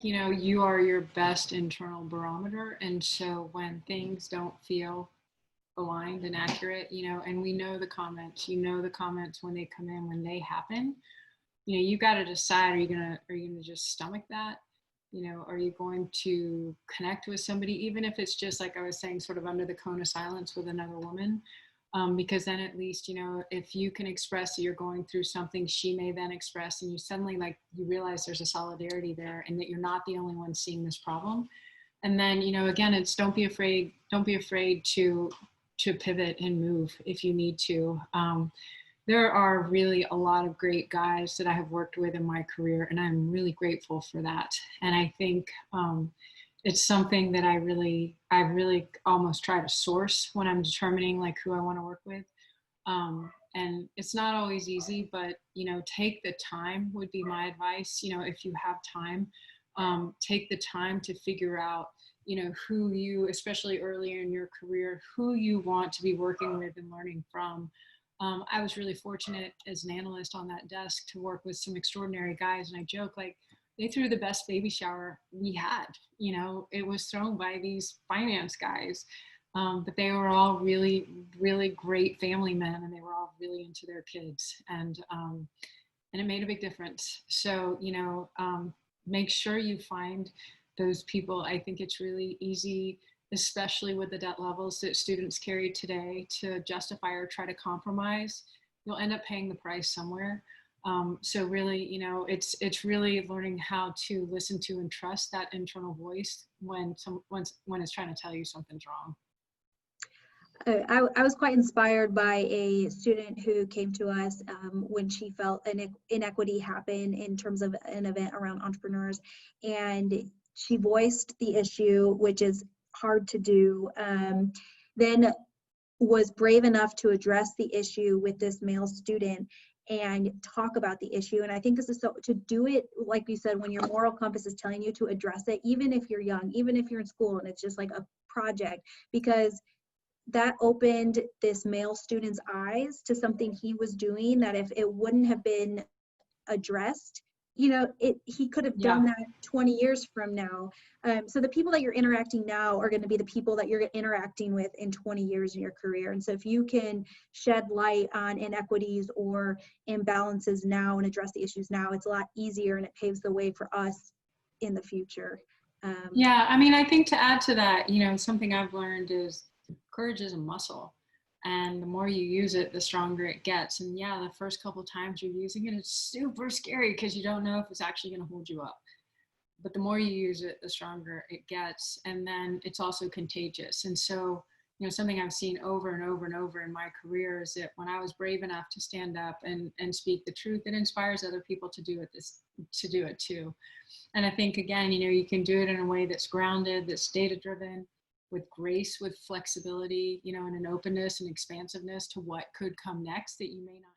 you are your best internal barometer. And so when things don't feel aligned and accurate, and we know the comments, the comments when they come in, when they happen, you got to decide, are you gonna just stomach that? Are you going to connect with somebody, even if it's just like I was saying, sort of under the cone of silence with another woman? Because then at least, if you can express that you're going through something, she may then express, and you suddenly you realize there's a solidarity there and that you're not the only one seeing this problem. And then, again, it's don't be afraid to pivot and move if you need to. There are really a lot of great guys that I have worked with in my career, and I'm really grateful for that. And I think it's something that I really almost try to source when I'm determining who I want to work with. And it's not always easy, but, take the time would be my advice. If you have time, take the time to figure out, who you, especially earlier in your career, who you want to be working with and learning from. I was really fortunate as an analyst on that desk to work with some extraordinary guys. And I joke, they threw the best baby shower we had. It was thrown by these finance guys. But they were all really, really great family men, and they were all really into their kids. And it made a big difference. So, make sure you find those people. I think it's really easy, especially with the debt levels that students carry today, to justify or try to compromise. You'll end up paying the price somewhere. So really, it's really learning how to listen to and trust that internal voice when it's trying to tell you something's wrong. I was quite inspired by a student who came to us when she felt an inequity happen in terms of an event around entrepreneurs, and she voiced the issue, which is hard to do, then was brave enough to address the issue with this male student and talk about the issue. And I think this is so, to do it, like you said, when your moral compass is telling you to address it, even if you're young, even if you're in school and it's just like a project, because that opened this male student's eyes to something he was doing that if it wouldn't have been addressed, he could have done that 20 years from now. So the people that you're interacting now are going to be the people that you're interacting with in 20 years in your career. And so if you can shed light on inequities or imbalances now and address the issues now, it's a lot easier, and it paves the way for us in the future. I think to add to that, something I've learned is courage is a muscle. And the more you use it, the stronger it gets. And the first couple times you're using it, it's super scary because you don't know if it's actually going to hold you up. But the more you use it, the stronger it gets. And then it's also contagious. And so, something I've seen over and over and over in my career is that when I was brave enough to stand up and speak the truth, it inspires other people to do it too. And I think, again, you can do it in a way that's grounded, that's data-driven, with grace, with flexibility, and an openness and expansiveness to what could come next that you may not